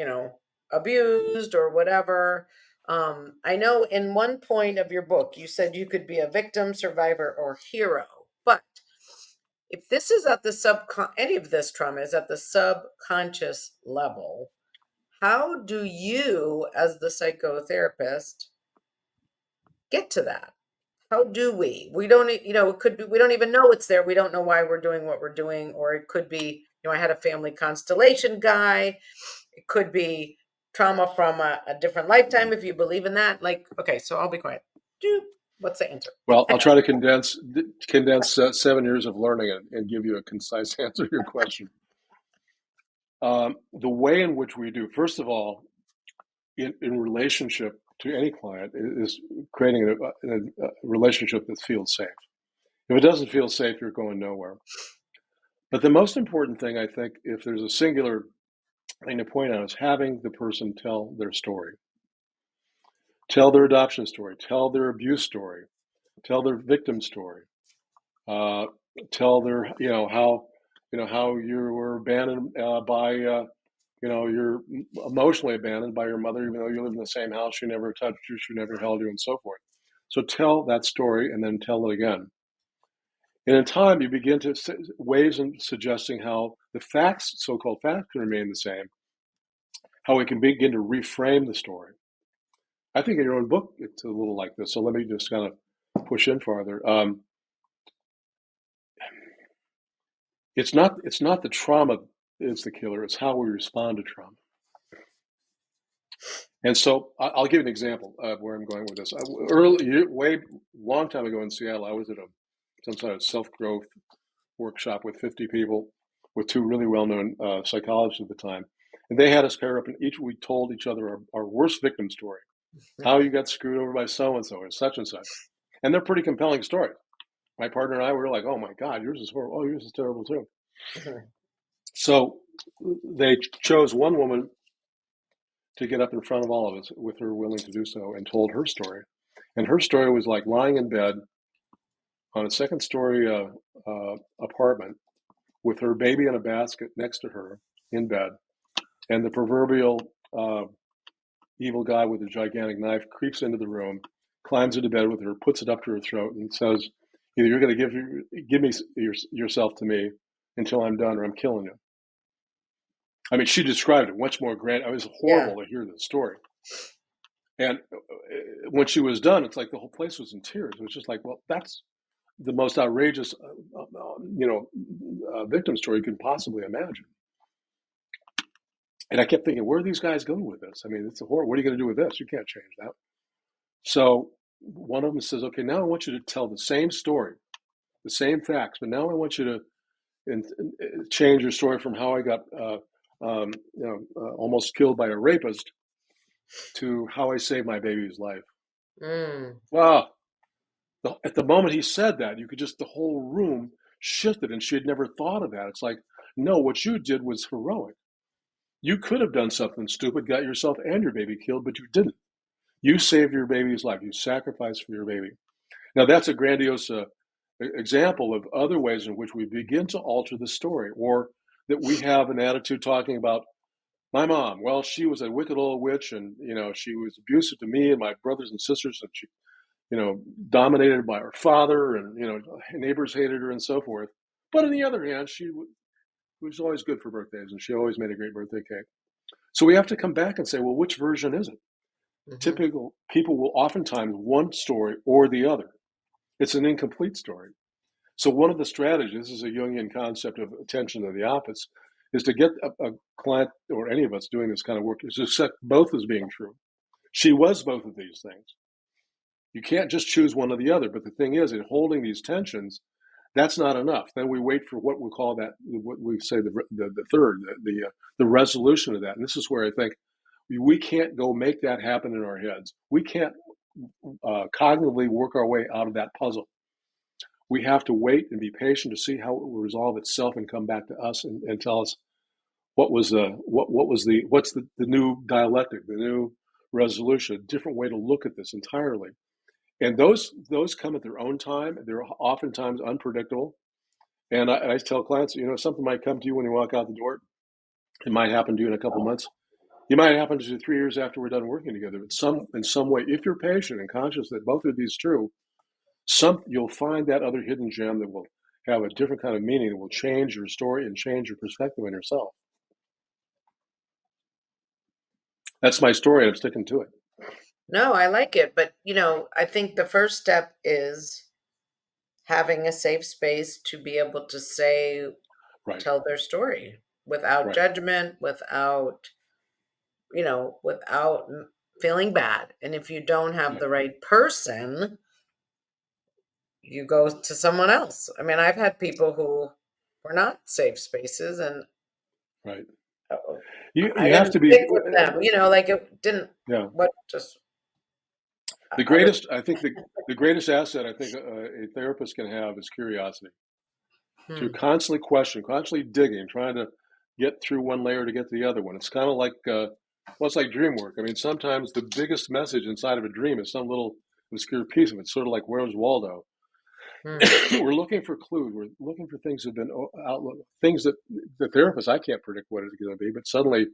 abused or whatever. I know in one point of your book, you said you could be a victim, survivor, or hero. But if this is at the any of this trauma is at the subconscious level, how do you, as the psychotherapist, get to that? How do we? We don't, it could be, we don't even know it's there. We don't know why we're doing what we're doing. Or it could be, I had a family constellation guy. It could be trauma from a different lifetime, if you believe in that. Like, okay, so I'll be quiet. What's the answer? Well, I'll try to condense 7 years of learning and give you a concise answer to your question. The way in which we do, first of all, in relationship to any client, is creating a relationship that feels safe. If it doesn't feel safe, you're going nowhere. But the most important thing, I think, if there's a singular thing to point out, is having the person tell their story. Tell their adoption story, tell their abuse story, tell their victim story, tell their, how you were abandoned by, you're emotionally abandoned by your mother, even though you live in the same house, she never touched you, she never held you, and so forth. So tell that story and then tell it again. And in time, you begin to ways in suggesting how the facts, so-called facts, can remain the same, how we can begin to reframe the story. I think in your own book, it's a little like this. So let me just kind of push in farther. It's not the trauma is the killer. It's how we respond to trauma. And so I'll give you an example of where I'm going with this. Long time ago in Seattle, I was at some sort of self-growth workshop with 50 people, with two really well-known psychologists at the time. And they had us pair up, and we told each other our worst victim story. How you got screwed over by so-and-so or such and such. And they're pretty compelling stories. My partner and I were like, oh my God, yours is horrible. Oh, yours is terrible too. So they chose one woman to get up in front of all of us, with her willing to do so, and told her story. And her story was like lying in bed on a second-story apartment with her baby in a basket next to her in bed. And the proverbial evil guy with a gigantic knife creeps into the room, climbs into bed with her, puts it up to her throat, and says, either you're going to give me yourself to me until I'm done, or I'm killing you. I mean, she described it much more grand. It was horrible to hear the story. And when she was done, it's like the whole place was in tears. It was just like, well, that's the most outrageous, victim story you could possibly imagine. And I kept thinking, where are these guys going with this? I mean, it's a horror. What are you going to do with this? You can't change that. So one of them says, okay, now I want you to tell the same story, the same facts, but now I want you to and change your story from how I got almost killed by a rapist to how I saved my baby's life. Wow. At the moment he said that, you could just, the whole room shifted, and she had never thought of that. It's like, no, what you did was heroic. You could have done something stupid, got yourself and your baby killed, but you didn't. You saved your baby's life. You sacrificed for your baby. Now, that's a grandiose example of other ways in which we begin to alter the story, or that we have an attitude talking about my mom. Well, she was a wicked old witch, and she was abusive to me and my brothers and sisters, and she, dominated by her father, and neighbors hated her and so forth. But on the other hand, she was always good for birthdays, and she always made a great birthday cake. So we have to come back and say, well, which version is it? Typical people will oftentimes one story or the other. It's an incomplete story. So one of the strategies, this is a Jungian concept of attention to the opposites, is to get a client, or any of us doing this kind of work, is to accept both as being true. She was both of these things. You can't just choose one or the other. But the thing is, in holding these tensions, that's not enough. Then we wait for what we call that, what we say the third, the resolution of that. And this is where I think we can't go make that happen in our heads. We can't cognitively work our way out of that puzzle. We have to wait and be patient to see how it will resolve itself and come back to us and tell us what's the new dialectic, the new resolution, a different way to look at this entirely. And those come at their own time. They're oftentimes unpredictable. And I tell clients, something might come to you when you walk out the door. It might happen to you in a couple months. It might happen to you 3 years after we're done working together. But in some way, if you're patient and conscious that both of these are true, you'll find that other hidden gem that will have a different kind of meaning, that will change your story and change your perspective on yourself. That's my story. I'm sticking to it. No, I like it. But, I think the first step is having a safe space to be able to say, tell their story without judgment, without feeling bad. And if you don't have the right person, you go to someone else. I mean, I've had people who were not safe spaces, and you have to be stick with them. Like it didn't. Yeah. What just the greatest? I think the greatest asset I think a therapist can have is curiosity. To constantly question, constantly digging, trying to get through one layer to get to the other one. It's kind of like it's like dream work. I mean, sometimes the biggest message inside of a dream is some little obscure piece of it. Sort of like Where's Waldo? We're looking for clues. We're looking for things that have been outlook, things that the therapist, I can't predict what it's going to be, but suddenly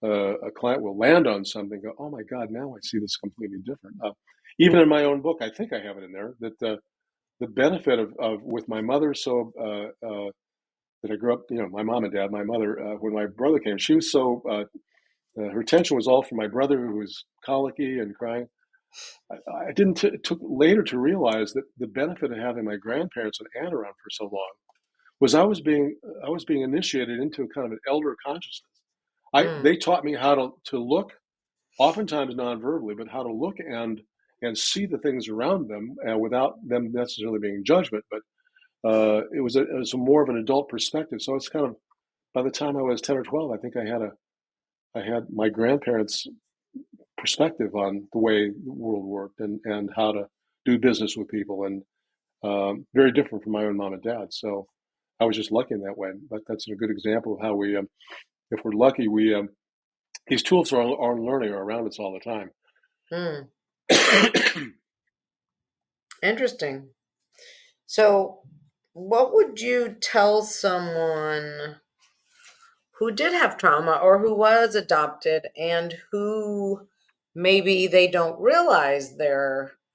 a client will land on something. Go, oh my God! Now I see this completely different. Even in my own book, I think I have it in there that the benefit of with my mother. So that I grew up, my mom and dad. My mother, when my brother came, she was so her attention was all for my brother, who was colicky and crying. I didn't. It took later to realize that the benefit of having my grandparents and aunt around for so long was I was being initiated into a kind of an elder consciousness. They taught me how to look, oftentimes non-verbally, but how to look and see the things around them without them necessarily being judgment. But it was a more of an adult perspective. So it's kind of, by the time I was 10 or 12, I think I had my grandparents' perspective on the way the world worked and how to do business with people, and very different from my own mom and dad. So I was just lucky in that way. But that's a good example of how we, if we're lucky, these tools for our learning are around us all the time. Interesting. So what would you tell someone who did have trauma or who was adopted and who maybe they don't realize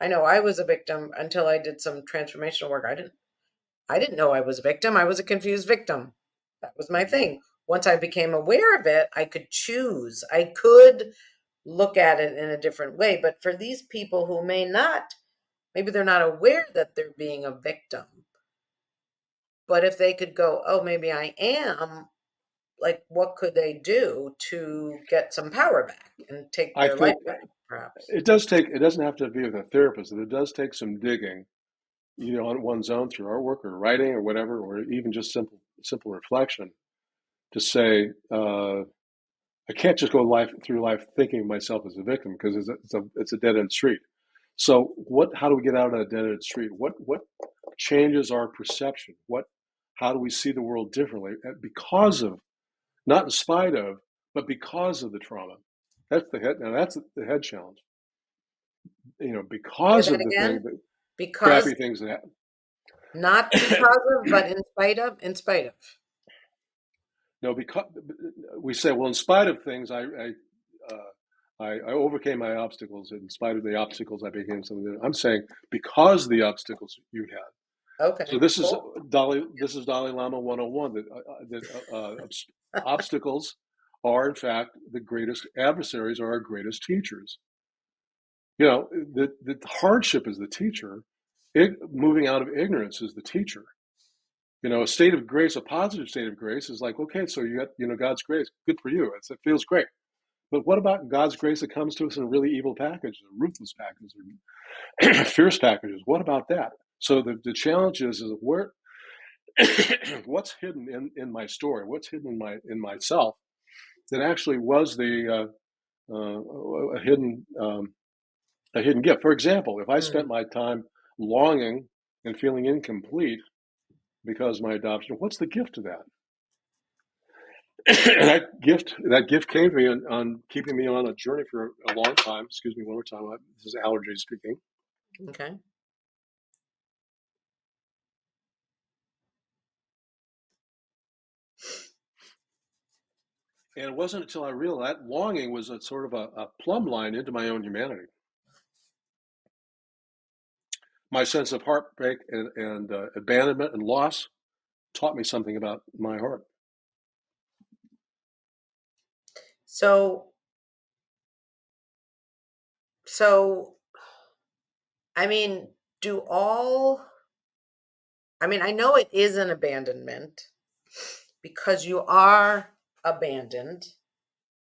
I know I was a victim until I did some transformational work. I didn't know I was a victim. I was a confused victim. That was my thing. Once I became aware of it, I could choose. I could look at it in a different way. But for these people who maybe they're not aware that they're being a victim. But if they could go, oh, maybe I am, like, what could they do to get some power back and take their life back, perhaps? It doesn't have to be with a therapist. It does take some digging on one's own through artwork or writing or whatever, or even just simple reflection, to say, I can't just go through life thinking of myself as a victim, because it's a dead end street. So how do we get out of that dead end street? What changes our perception? How do we see the world differently because of, not in spite of, but because of the trauma? That's the head challenge. Because Say that of the again. Because, crappy things that happen. not because of, but in spite of. In spite of. No, because we say, well, in spite of things, I overcame my obstacles. In spite of the obstacles, I became something. I'm saying because of the obstacles you had. Okay. So this cool. is Dalai Lama 101, that obstacles are in fact the greatest adversaries, are our greatest teachers. The hardship is the teacher. Moving out of ignorance is the teacher. A state of grace, a positive state of grace, is like, okay, so you got God's grace, good for you. It feels great. But what about God's grace that comes to us in a really evil package, a ruthless package, or fierce packages? What about that? So the challenge is where what's hidden in my story, what's hidden in myself, that actually was a hidden gift. For example, if I spent my time longing and feeling incomplete because of my adoption, what's the gift of that? that gift came to me on keeping me on a journey for a long time. Excuse me one more time. This is allergy speaking. Okay. And it wasn't until I realized that longing was a sort of a plumb line into my own humanity. My sense of heartbreak and abandonment and loss taught me something about my heart. So, I mean, I know it is an abandonment because you are abandoned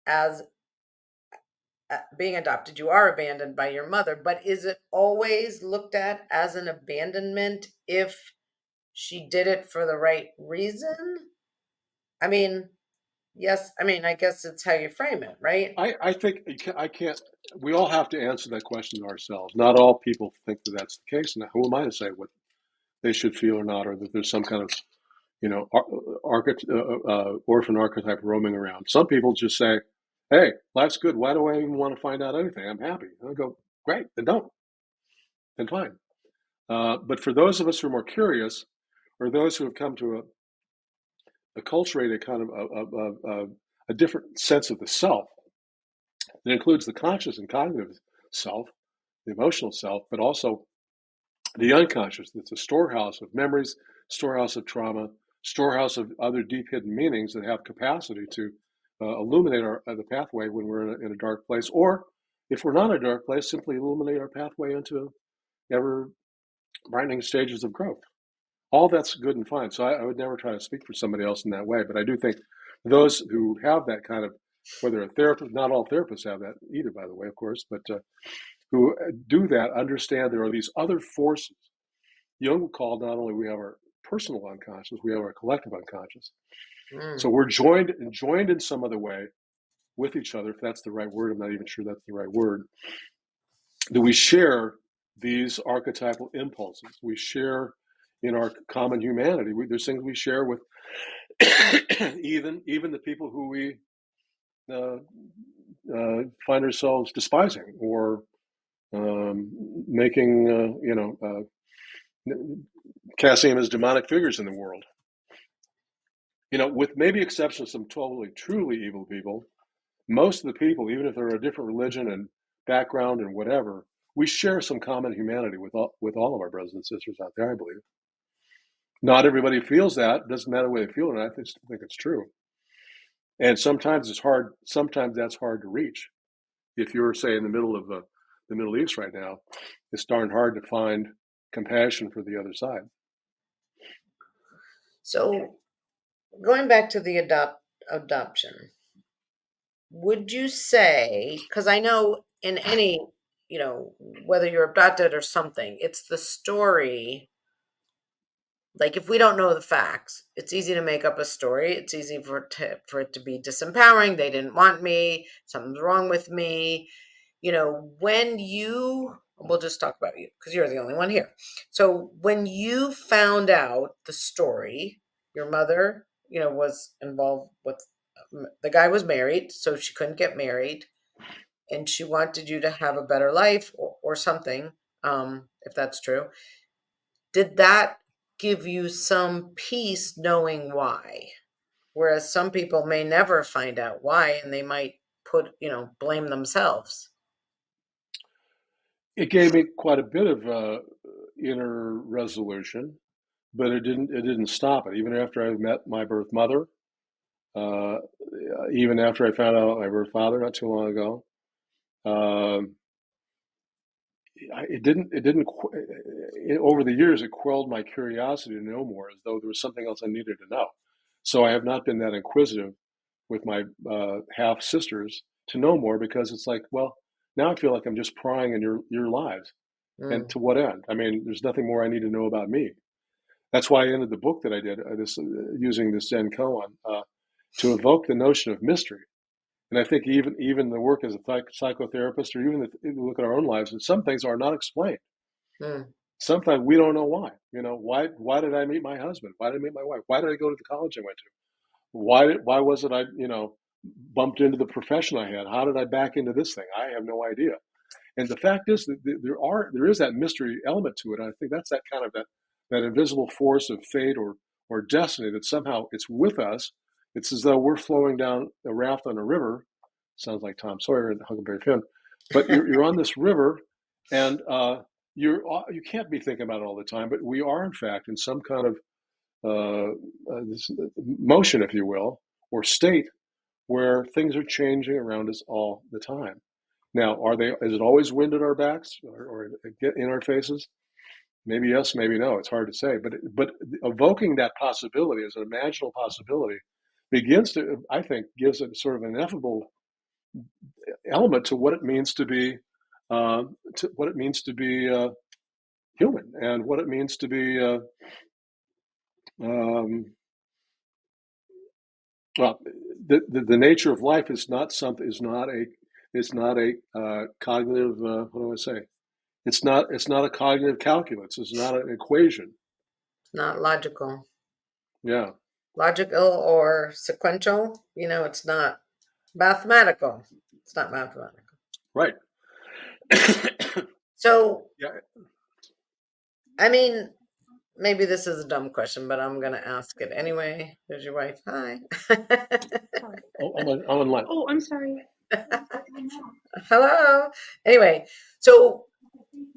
as being adopted. You are abandoned by your mother, but is it always looked at as an abandonment if she did it for the right reason? Yes. I guess it's how you frame it, right? I think I can't. We all have to answer that question ourselves. Not all people think that that's the case. And who am I to say what they should feel or not, or that there's some kind of orphan archetype roaming around? Some people just say, "Hey, life's good. Why do I even want to find out anything? I'm happy." And I go, "Great, then don't. Then fine." But for those of us who are more curious, or those who have come to acculturate a kind of a different sense of the self that includes the conscious and cognitive self, the emotional self, but also the unconscious. It's a storehouse of memories, storehouse of trauma, storehouse of other deep hidden meanings that have capacity to illuminate the pathway when we're in a dark place, or if we're not in a dark place, simply illuminate our pathway into ever brightening stages of growth. All that's good and fine. So I would never try to speak for somebody else in that way, but I do think those who have that kind of, whether a therapist, not all therapists have that either, by the way, of course, but who do that understand there are these other forces. Jung called, not only we have our personal unconscious, we have our collective unconscious. So we're joined in some other way with each other, if that's the right word. I'm not even sure that's the right word. Do we share these archetypal impulses? We share in our common humanity. There's things we share with even the people who we find ourselves despising or making, casting them as demonic figures in the world. With maybe exception of some totally, truly evil people, most of the people, even if they're a different religion and background and whatever, we share some common humanity with all of our brothers and sisters out there, I believe. Not everybody feels that. It doesn't matter what they feel, and I think it's true. And sometimes it's hard. Sometimes that's hard to reach. If you're, say, in the middle of the Middle East right now, it's darn hard to find compassion for the other side. So, going back to the adoption, would you say, because I know in any, whether you're adopted or something, it's the story like if we don't know the facts, it's easy to make up a story. It's easy for it to be disempowering. They didn't want me. Something's wrong with me. When we'll just talk about you because you're the only one here. So when you found out the story, your mother, was involved with, the guy was married, so she couldn't get married, and she wanted you to have a better life or something, if that's true. Did that give you some peace knowing why? Whereas some people may never find out why, and they might blame themselves. It gave me quite a bit of inner resolution, but it didn't stop it. Even after I met my birth mother, uh, even after I found out my birth father not too long ago, um, over the years, it quelled my curiosity to know more, as though there was something else I needed to know. So I have not been that inquisitive with my half sisters to know more, because it's like, well, now I feel like I'm just prying in your lives. And Mm, to what end? I mean, there's nothing more I need to know about me. That's why I ended the book that I did, using this Zen koan, to evoke the notion of mystery. And I think even the work as a psychotherapist, or even if you look at our own lives, and some things are not explained. mm, Sometimes we don't know why. Why did I meet my husband? Why did I meet my wife? Why did I go to the college I went to? Why was it I bumped into the profession I had? How did I back into this thing? I have no idea. And the fact is that there is that mystery element to it. And I think that's that kind of that invisible force of fate or destiny, that somehow it's with us. It's as though we're flowing down a raft on a river. Sounds like Tom Sawyer and Huckleberry Finn, but you're on this river, and you can't be thinking about it all the time. But we are, in fact, in some kind of this motion, if you will, or state, where things are changing around us all the time. Now, is it always wind at our backs, or get in our faces? Maybe yes, maybe no. It's hard to say. But evoking that possibility as an imaginable possibility begins to, I think, gives it sort of an ineffable element to what it means to be, human, and what it means to be. Um, well, the nature of life is not something. Is not a cognitive. What do I say? It's not a cognitive calculus. It's not an equation. it's not logical. Yeah. Logical or sequential, it's not mathematical. It's not mathematical. Right. So, Yeah. I mean, maybe this is a dumb question, but I'm going to ask it anyway. There's your wife. Hi. Oh, I'm online. Oh, I'm sorry. Hello. Anyway, so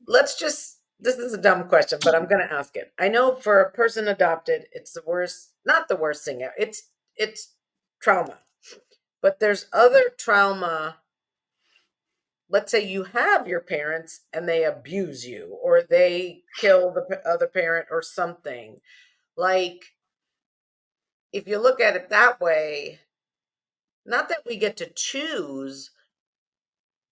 this is a dumb question, but I'm going to ask it. I know for a person adopted, it's the worst, not the worst thing. It's trauma. But there's other trauma. Let's say you have your parents and they abuse you, or they kill the other parent or something. Like, if you look at it that way, not that we get to choose,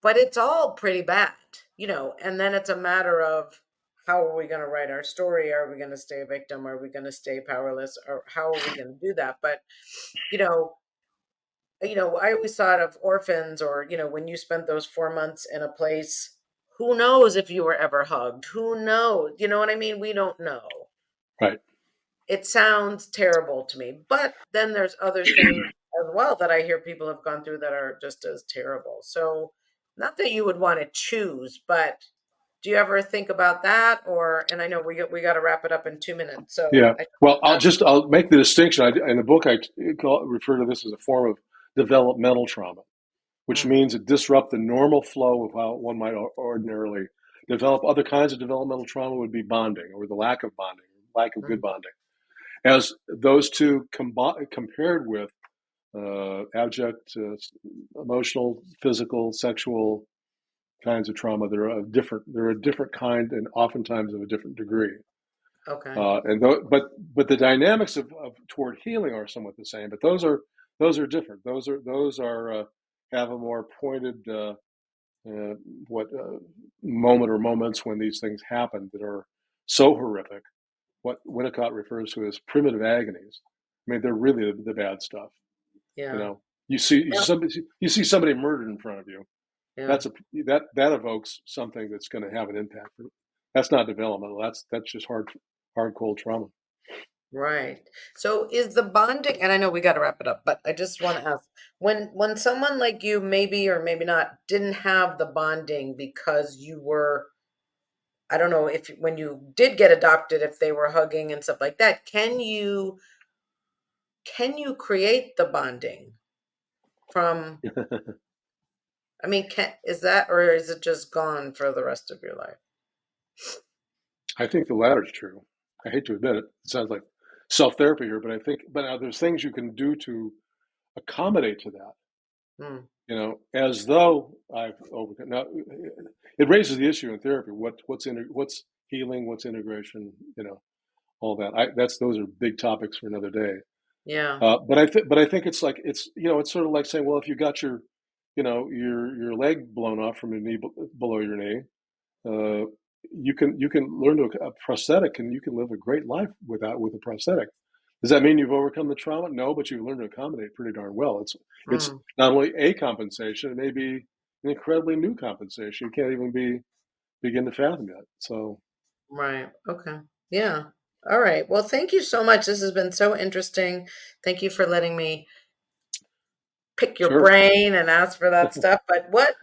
but it's all pretty bad, and then it's a matter of, how are we going to write our story? Are we going to stay a victim? Are we going to stay powerless? Or how are we going to do that? But, you know, I always thought of orphans, or, when you spent those 4 months in a place, who knows if you were ever hugged? Who knows? You know what I mean? We don't know. Right. It sounds terrible to me, but then there's other things as well that I hear people have gone through that are just as terrible. So, not that you would want to choose, but do you ever think about that? And I know we got to wrap it up in 2 minutes. So Yeah. Well, that, I'll make the distinction. In the book, I refer to this as a form of developmental trauma, which mm, means it disrupts the normal flow of how one might ordinarily develop. Other kinds of developmental trauma would be bonding, or the lack of bonding, lack of good mm, bonding. As those two compared with abject, emotional, physical, sexual kinds of trauma, they're a different kind, and oftentimes of a different degree. okay. But the dynamics of toward healing are somewhat the same. But those are different. Those are have a more pointed uh, what moment or moments when these things happen that are so horrific what Winnicott refers to as primitive agonies. I mean, they're really the bad stuff. Yeah. You know, you see somebody murdered in front of you. Yeah. That evokes something that's going to have an impact. That's not developmental. That's just hard cold trauma. Right. So is the bonding, and I know we got to wrap it up, but I just want to ask, when someone like you, maybe or maybe not, didn't have the bonding because you were, I don't know if when you did get adopted, if they were hugging and stuff like that, can you create the bonding from, I mean, is that, or is it just gone for the rest of your life? I think the latter is true. I hate to admit it. It sounds like self-therapy here, but I think, there's things you can do to accommodate to that. You know, as though I've overcome. Now, it raises the issue in therapy. What's healing? What's integration? You know, all that. Those are big topics for another day. Yeah. But I think it's like it's sort of like saying, well, if you got your leg blown off from your knee below your knee, you can learn to a prosthetic, and you can live a great life with a prosthetic. Does that mean you've overcome the trauma? No, but you've learned to accommodate pretty darn well. It's not only a compensation, it may be an incredibly new compensation. You can't even begin to fathom yet. So right. Okay. Yeah. All right. Well, thank you so much. This has been so interesting. Thank you for letting me pick your brain and ask for that stuff. But what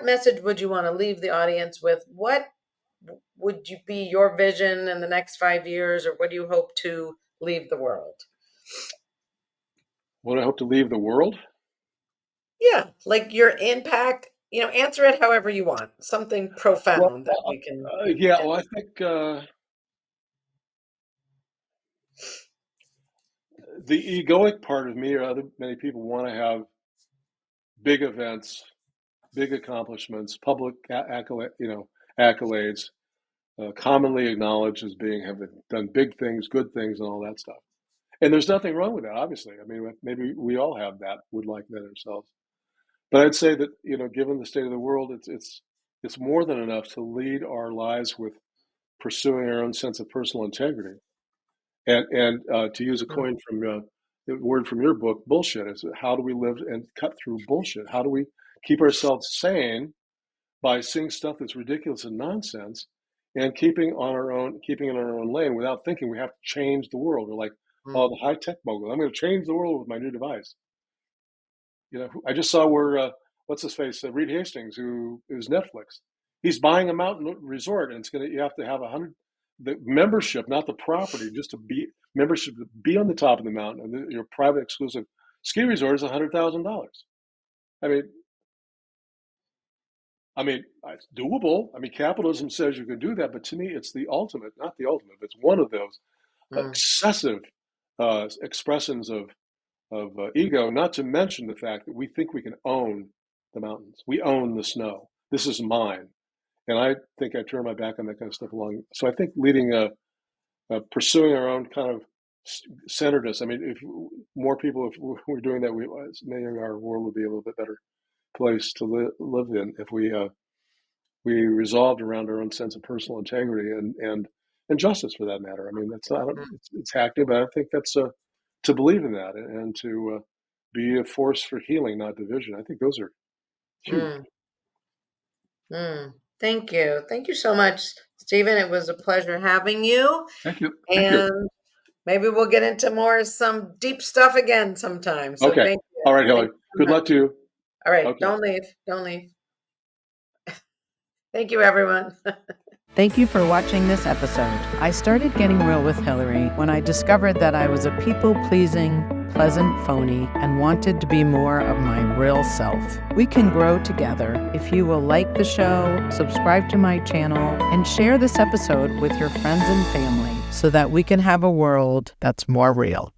message would you want to leave the audience with? What would you be your vision in the next 5 years, or what do you hope to leave the world? What I hope to leave the world? Yeah, like your impact, answer it however you want. Something profound that we can. I think the egoic part of me, or many people, want to have big events, big accomplishments, public accolades, commonly acknowledged as having done big things, good things, and all that stuff. And there's nothing wrong with that, obviously. I mean, maybe we all have that, would like that ourselves. But I'd say that, given the state of the world, it's more than enough to lead our lives with pursuing our own sense of personal integrity. And to use a word from your book, bullshit, is how do we live and cut through bullshit? How do we keep ourselves sane by seeing stuff that's ridiculous and nonsense, and keeping in our own lane without thinking we have to change the world? We're like, oh, the high-tech mogul, I'm going to change the world with my new device. I just saw where, what's his face, Reed Hastings, who is Netflix. He's buying a mountain resort, and you have to have the membership, not the property, just to be on the top of the mountain. And your private exclusive ski resort is $100,000. I mean, it's doable. I mean, capitalism says you can do that, but to me, it's the ultimate, not the ultimate. It's one of those excessive expressions of ego, not to mention the fact that we think we can own the mountains. We own the snow. This is mine. And I think I turn my back on that kind of stuff along. So I think pursuing our own kind of centeredness. I mean, if more people, if we're doing that, maybe our world would be a little bit better place to live in if we resolved around our own sense of personal integrity and justice, for that matter. I mean, that's not, it's hackneyed, but I think that's to believe in that and to be a force for healing, not division. I think those are huge. Thank you. Thank you so much, Stephen. It was a pleasure having you. Thank you. And maybe we'll get into some deep stuff again sometime. So okay. Thank you. All right, Hillary. Good luck to you. All right. Okay. Don't leave. Thank you, everyone. Thank you for watching this episode. I started getting real with Hillary when I discovered that I was a people-pleasing, pleasant phony and wanted to be more of my real self. We can grow together if you will like the show, subscribe to my channel, and share this episode with your friends and family so that we can have a world that's more real.